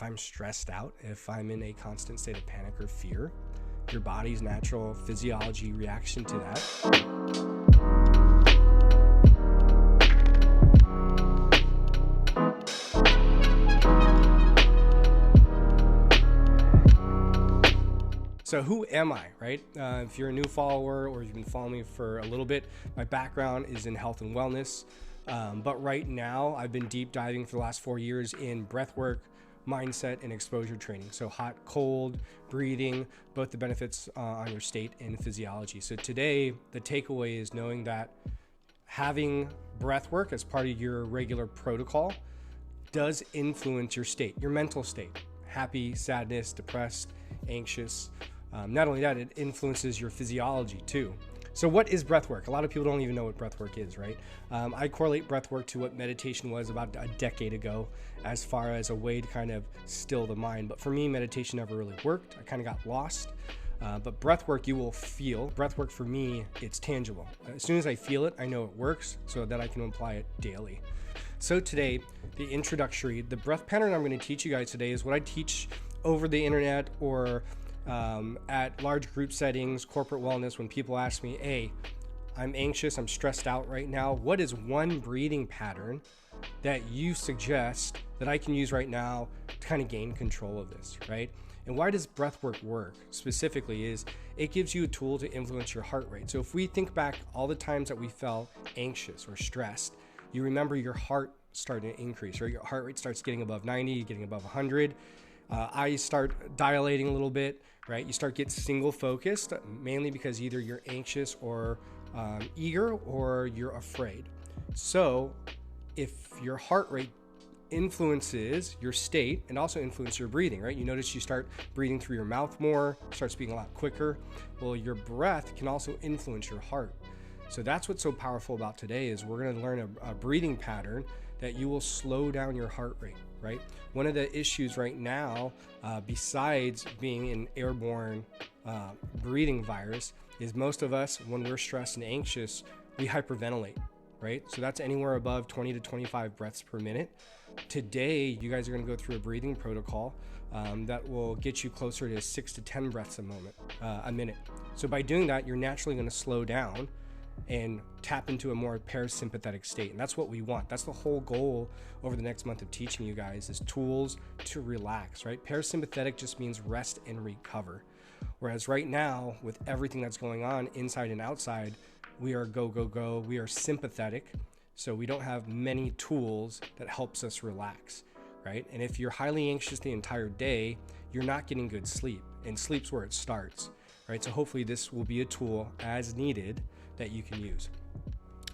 If I'm stressed out, if I'm in a constant state of panic or fear, your body's natural physiology reaction to that. So who am I, right? If you're a new follower or you've been following me for a little bit, my background is in health and wellness. But right now I've been deep diving for the last 4 years in breathwork, mindset, and exposure training. So hot, cold, breathing, both the benefits on your state and physiology. So today, the takeaway is knowing that having breathwork as part of your regular protocol does influence your state, your mental state, happy, sadness, depressed, anxious. Not only that, it influences your physiology too. So what is breathwork? A lot of people don't even know what breathwork is, right? I correlate breathwork to what meditation was about a decade ago as far as a way to kind of still the mind. But for me, meditation never really worked. I kind of got lost. But breathwork you will feel. Breathwork for me, it's tangible. As soon as I feel it, I know it works, so that I can apply it daily. So today, the breath pattern I'm going to teach you guys today is what I teach over the internet or at large group settings, corporate wellness. When people ask me, hey, I'm anxious, I'm stressed out right now, what is one breathing pattern that you suggest that I can use right now to kind of gain control of this, right? And why does breathwork work specifically is it gives you a tool to influence your heart rate. So if we think back all the times that we felt anxious or stressed, you remember your heart starting to increase, or your heart rate starts getting above 90, getting above 100. Eyes start dilating a little bit, right? You start getting single focused, mainly because either you're anxious or eager or you're afraid. So if your heart rate influences your state and also influences your breathing, right? You notice you start breathing through your mouth more, start speaking a lot quicker. Well, your breath can also influence your heart. So that's what's so powerful about today is we're going to learn a breathing pattern that you will slow down your heart rate, right? One of the issues right now, besides being an airborne breathing virus, is most of us, when we're stressed and anxious, we hyperventilate, right? So that's anywhere above 20 to 25 breaths per minute. Today, you guys are going to go through a breathing protocol that will get you closer to 6 to 10 breaths a minute. So by doing that, you're naturally going to slow down and tap into a more parasympathetic state. And that's what we want. That's the whole goal over the next month of teaching you guys is tools to relax, right? Parasympathetic just means rest and recover. Whereas right now, with everything that's going on inside and outside, we are go, go, go. We are sympathetic. So we don't have many tools that helps us relax, right? And if you're highly anxious the entire day, you're not getting good sleep. And sleep's where it starts, right? So hopefully this will be a tool as needed that you can use.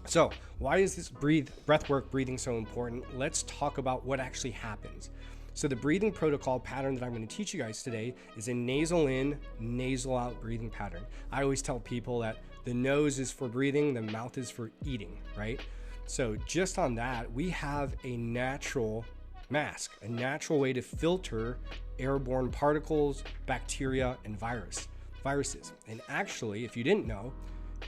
So why is this breathwork breathing so important? Let's talk about what actually happens. So the breathing protocol pattern that I'm going to teach you guys today is a nasal in, nasal out breathing pattern. I always tell people that the nose is for breathing, the mouth is for eating, right? So just on that, we have a natural mask, a natural way to filter airborne particles, bacteria, and viruses. And actually, if you didn't know,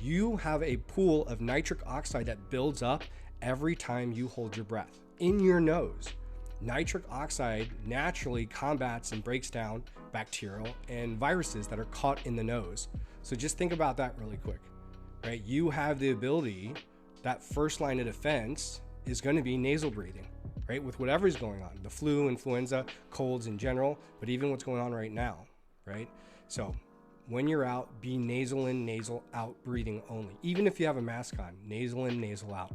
you have a pool of nitric oxide that builds up every time you hold your breath in your nose. Nitric oxide naturally combats and breaks down bacterial and viruses that are caught in the nose. So just think about that really quick, right? You have the ability, that first line of defense is going to be nasal breathing, right? With whatever's going on, the flu, influenza, colds in general, but even what's going on right now, right? So when you're out, be nasal in, nasal out breathing only. Even if you have a mask on, nasal in, nasal out.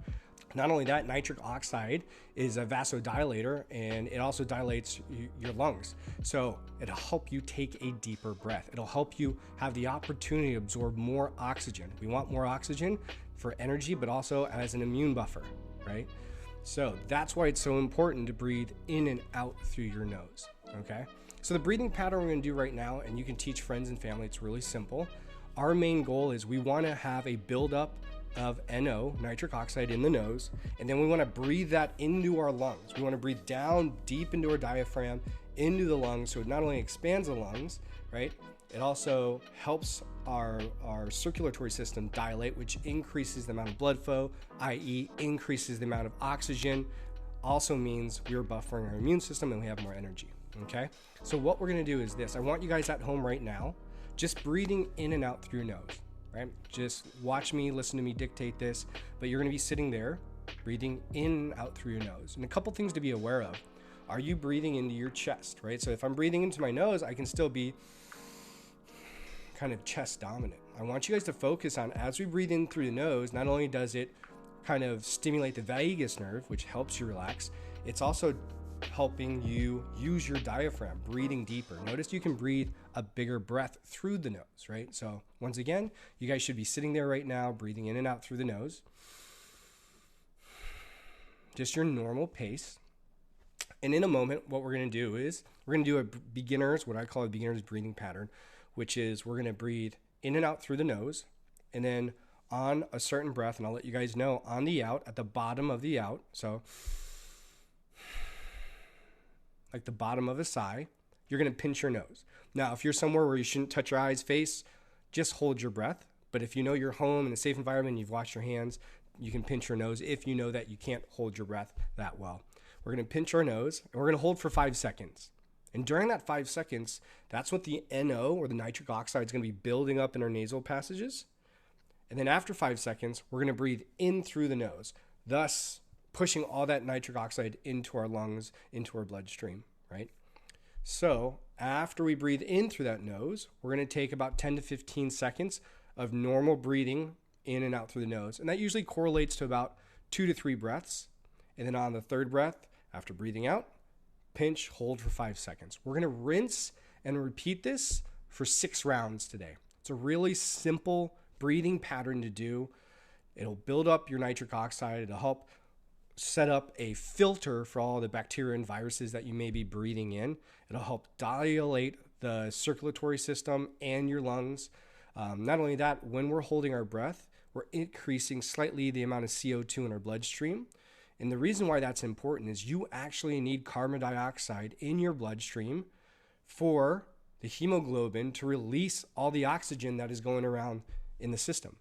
Not only that, nitric oxide is a vasodilator and it also dilates your lungs. So it'll help you take a deeper breath. It'll help you have the opportunity to absorb more oxygen. We want more oxygen for energy, but also as an immune buffer, right? So that's why it's so important to breathe in and out through your nose, okay? So the breathing pattern we're going to do right now, and you can teach friends and family, it's really simple. Our main goal is we want to have a buildup of NO, nitric oxide, in the nose, and then we want to breathe that into our lungs. We want to breathe down deep into our diaphragm, into the lungs, so it not only expands the lungs, right? It also helps our circulatory system dilate, which increases the amount of blood flow, i.e. increases the amount of oxygen, also means we're buffering our immune system and we have more energy. Okay, so what we're gonna do is this. I want you guys at home right now, just breathing in and out through your nose, right? Just watch me, listen to me dictate this, but you're gonna be sitting there, breathing in and out through your nose. And a couple things to be aware of. Are you breathing into your chest, right? So if I'm breathing into my nose, I can still be kind of chest dominant. I want you guys to focus on, as we breathe in through the nose, not only does it kind of stimulate the vagus nerve, which helps you relax, it's also helping you use your diaphragm, breathing deeper. Notice you can breathe a bigger breath through the nose, right? So once again, you guys should be sitting there right now, breathing in and out through the nose. Just your normal pace. And in a moment, what we're going to do is we're going to do what I call a beginner's breathing pattern, which is we're going to breathe in and out through the nose, and then on a certain breath, and I'll let you guys know, on the out, at the bottom of the out, so like the bottom of a sigh, you're going to pinch your nose. Now, if you're somewhere where you shouldn't touch your eyes, face, just hold your breath. But if you know you're home in a safe environment, you've washed your hands, you can pinch your nose if you know that you can't hold your breath that well. We're going to pinch our nose, and we're going to hold for 5 seconds. And during that 5 seconds, that's what the NO, or the nitric oxide, is going to be building up in our nasal passages. And then after 5 seconds, we're going to breathe in through the nose, thus pushing all that nitric oxide into our lungs, into our bloodstream, right? So after we breathe in through that nose, we're going to take about 10 to 15 seconds of normal breathing in and out through the nose. And that usually correlates to about 2 to 3 breaths. And then on the third breath, after breathing out, pinch, hold for 5 seconds. We're going to rinse and repeat this for 6 rounds today. It's a really simple breathing pattern to do. It'll build up your nitric oxide. It'll help set up a filter for all the bacteria and viruses that you may be breathing in. It'll help dilate the circulatory system and your lungs. Not only that, when we're holding our breath, we're increasing slightly the amount of CO2 in our bloodstream. And the reason why that's important is you actually need carbon dioxide in your bloodstream for the hemoglobin to release all the oxygen that is going around in the system,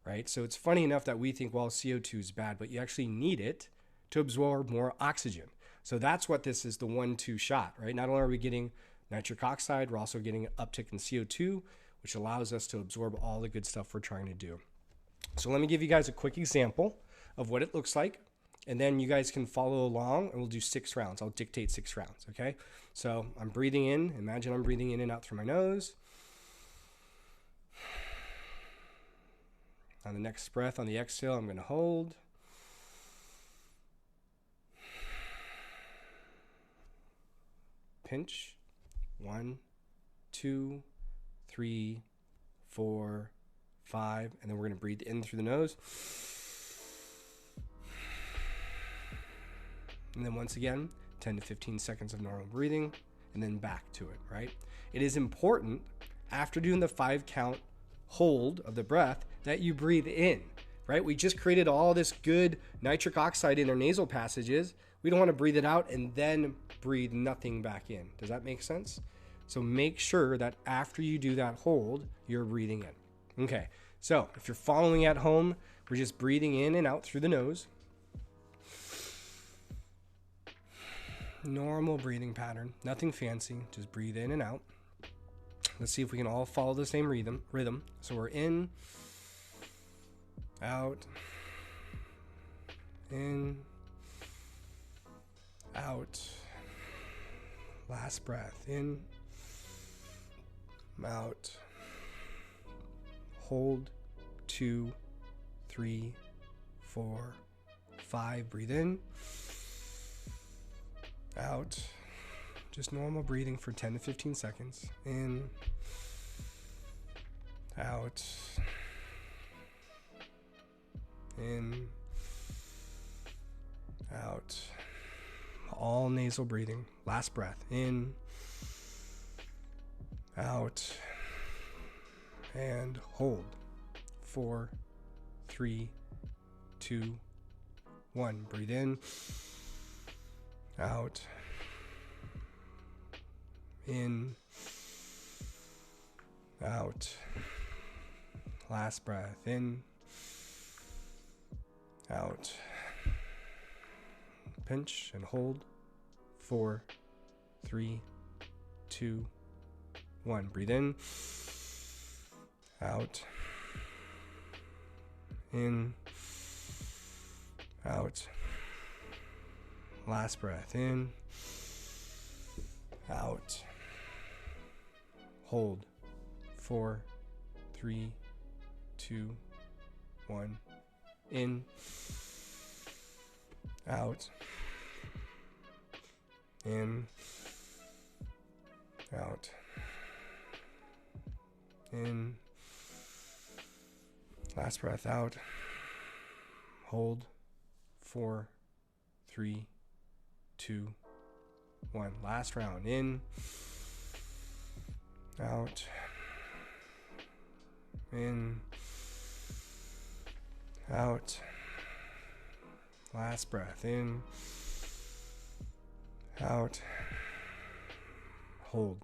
right? So it's funny enough that we think, well, CO2 is bad, but you actually need it to absorb more oxygen. So that's what this is, the 1-2 shot, right? Not only are we getting nitric oxide, we're also getting an uptick in CO2, which allows us to absorb all the good stuff we're trying to do. So let me give you guys a quick example of what it looks like. And then you guys can follow along, and we'll do 6 rounds. I'll dictate 6 rounds, okay? So I'm breathing in. Imagine I'm breathing in and out through my nose. On the next breath, on the exhale, I'm going to hold. Pinch. 1, 2, 3, 4, 5. And then we're going to breathe in through the nose. And then once again, 10 to 15 seconds of normal breathing, and then back to it, right? It is important, after doing the 5 count hold of the breath, that you breathe in, right? We just created all this good nitric oxide in our nasal passages. We don't want to breathe it out and then breathe nothing back in. Does that make sense? So make sure that after you do that hold, you're breathing in. Okay, so if you're following at home, we're just breathing in and out through the nose. Normal breathing pattern, nothing fancy, just breathe in and out. Let's see if we can all follow the same rhythm. So we're in, out, in, out. Last breath, in, out. Hold, 2, 3, 4, 5. Breathe in. Out. Just normal breathing for 10 to 15 seconds. In. Out. In. Out. All nasal breathing. Last breath. In. Out. And hold. 4, 3, 2, 1. Breathe in. Out. In. Out. Last breath. In. Out. Pinch and hold. 4, 3, 2, 1. Breathe in, out, in, out. Last breath in, out. Hold. 4, 3, 2, 1. In, out, in, out, in. Last breath out. Hold. 4, 3, 2, 1. Last round. In, out, in, out. Last breath. In, out. Hold.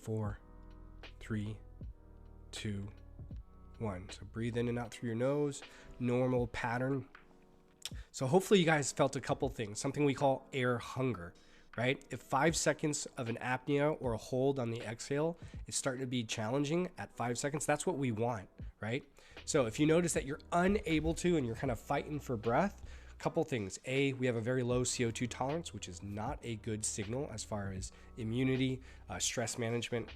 4, 3, 2, 1. So breathe in and out through your nose. Normal pattern. So hopefully you guys felt a couple things. Something we call air hunger, right? If 5 seconds of an apnea or a hold on the exhale is starting to be challenging at 5 seconds, that's what we want, right? So if you notice that you're unable to and you're kind of fighting for breath, a couple things. A, we have a very low CO2 tolerance, which is not a good signal as far as immunity, stress management.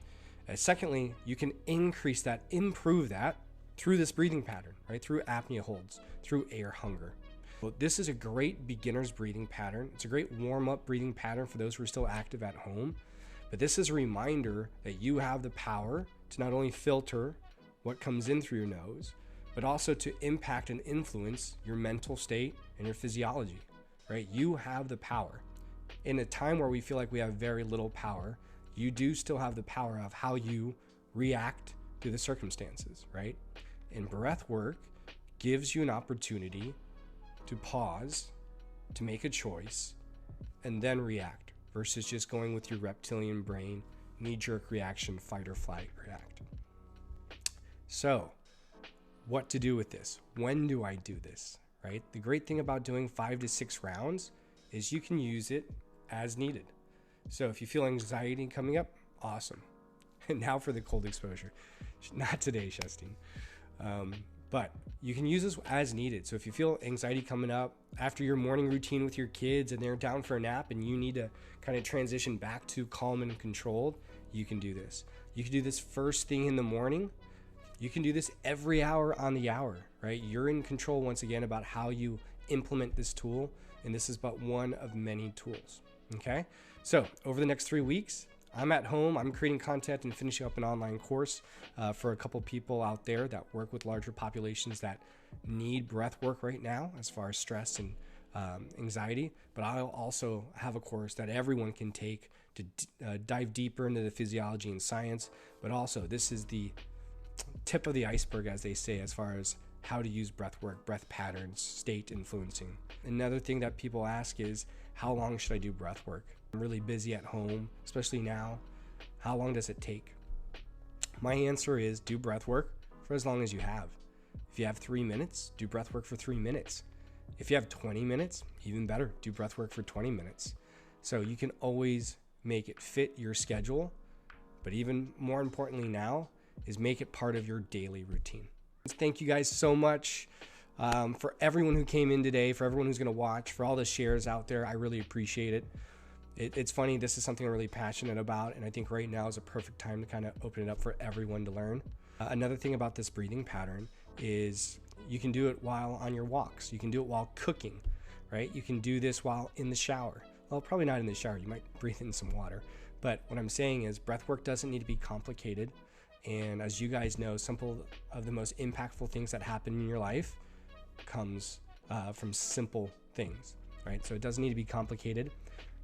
Secondly, you can increase that, improve that through this breathing pattern, right? Through apnea holds, through air hunger. Well, this is a great beginner's breathing pattern. It's a great warm-up breathing pattern for those who are still active at home. But this is a reminder that you have the power to not only filter what comes in through your nose, but also to impact and influence your mental state and your physiology, right? You have the power. In a time where we feel like we have very little power, you do still have the power of how you react to the circumstances, right? And breath work gives you an opportunity to pause, to make a choice, and then react versus just going with your reptilian brain, knee-jerk reaction, fight or flight react. So, what to do with this? When do I do this, right? The great thing about doing 5 to 6 rounds is you can use it as needed. So if you feel anxiety coming up, awesome. And now for the cold exposure. Not today, Shustine. But you can use this as needed. So if you feel anxiety coming up after your morning routine with your kids and they're down for a nap and you need to kind of transition back to calm and controlled, you can do this. You can do this first thing in the morning. You can do this every hour on the hour, right? You're in control once again about how you implement this tool. And this is but one of many tools, okay? So over the next 3 weeks, I'm at home, I'm creating content and finishing up an online course for a couple people out there that work with larger populations that need breath work right now as far as stress and anxiety. But I'll also have a course that everyone can take to dive deeper into the physiology and science. But also this is the tip of the iceberg, as they say, as far as how to use breath work, breath patterns, state influencing. Another thing that people ask is, how long should I do breath work? I'm really busy at home, especially now. How long does it take? My answer is do breath work for as long as you have. If you have 3 minutes, do breath work for 3 minutes. If you have 20 minutes, even better, do breath work for 20 minutes. So you can always make it fit your schedule, but even more importantly now is make it part of your daily routine. Thank you guys so much for everyone who came in today, for everyone who's going to watch, for all the shares out there. I really appreciate it. It's funny, this is something I'm really passionate about, and I think right now is a perfect time to kind of open it up for everyone to learn. Another thing about this breathing pattern is you can do it while on your walks. You can do it while cooking, right? You can do this while in the shower. Well, probably not in the shower. You might breathe in some water. But what I'm saying is breath work doesn't need to be complicated. And as you guys know, some of the most impactful things that happen in your life comes from simple things, right? So it doesn't need to be complicated,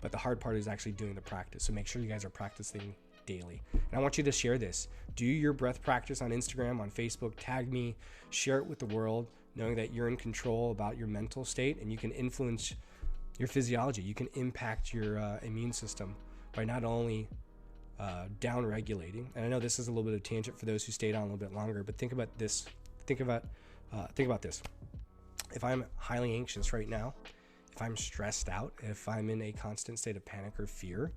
but the hard part is actually doing the practice. So make sure you guys are practicing daily. And I want you to share this. Do your breath practice on Instagram, on Facebook, tag me, share it with the world, knowing that you're in control about your mental state and you can influence your physiology. You can impact your immune system by not only down regulating. And I know this is a little bit of tangent for those who stayed on a little bit longer, but think about this. Think about this. If I'm highly anxious right now, if I'm stressed out, if I'm in a constant state of panic or fear,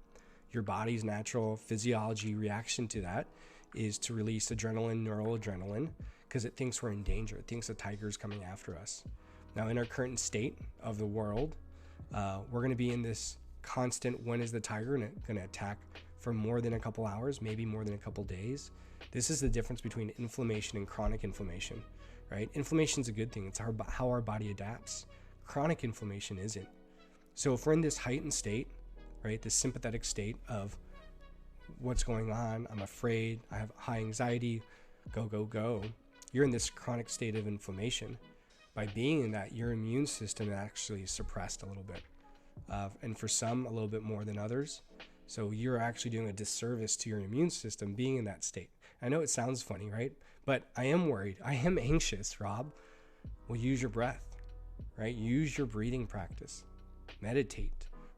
Your body's natural physiology reaction to that is to release adrenaline, neuroadrenaline, because it thinks we're in danger. It thinks a tiger's coming after us. Now, in our current state of the world, we're going to be in this constant, when is the tiger going to attack, for more than a couple hours, maybe more than a couple days. This is the difference between inflammation and chronic inflammation, right? Inflammation is a good thing. It's how our body adapts. Chronic inflammation isn't. So if we're in this heightened state, right, this sympathetic state of what's going on, I'm afraid, I have high anxiety, go, you're in this chronic state of inflammation. By being in that, your immune system is actually suppressed a little bit. And for some, a little bit more than others. So you're actually doing a disservice to your immune system being in that state. I know it sounds funny, right? But I am worried. I am anxious, Rob. Well, use your breath, right? Use your breathing practice. Meditate.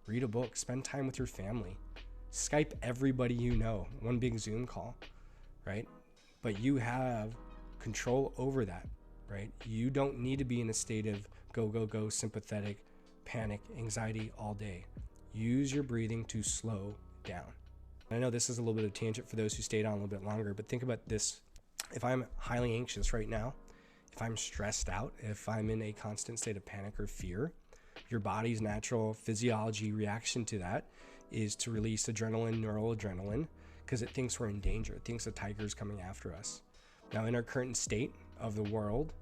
Read a book. Spend time with your family. Skype everybody you know. One big Zoom call, right? But you have control over that, right? You don't need to be in a state of go, sympathetic, panic, anxiety all day. Use your breathing to slow down. I know this is a little bit of a tangent for those who stayed on a little bit longer, but think about this. If I'm highly anxious right now, if I'm stressed out, if I'm in a constant state of panic or fear, your body's natural physiology reaction to that is to release adrenaline, neuroadrenaline, because it thinks we're in danger. It thinks a tiger's coming after us. Now, in our current state of the world,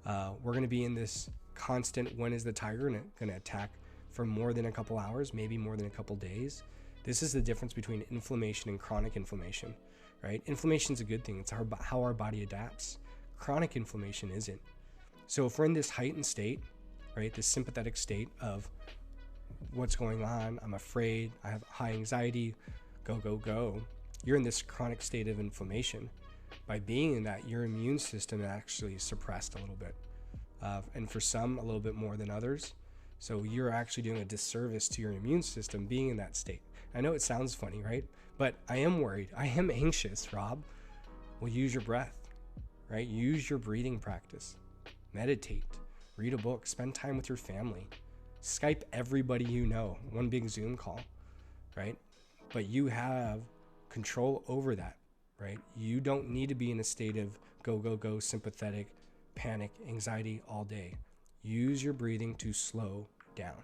we're going to be in this constant, when is the tiger going to attack, for more than a couple hours, maybe more than a couple days. This is the difference between inflammation and chronic inflammation, right? Inflammation is a good thing. It's how our body adapts. Chronic inflammation isn't. So if we're in this heightened state, right, this sympathetic state of what's going on, I'm afraid, I have high anxiety, go, you're in this chronic state of inflammation. By being in that, your immune system is actually suppressed a little bit. And for some, a little bit more than others. So you're actually doing a disservice to your immune system being in that state. I know it sounds funny, right? But I am worried. I am anxious, Rob. Well, use your breath, right? Use your breathing practice. Meditate. Read a book. Spend time with your family. Skype everybody you know. One big Zoom call, right? But you have control over that, right? You don't need to be in a state of go, sympathetic, panic, anxiety all day. Use your breathing to slow down.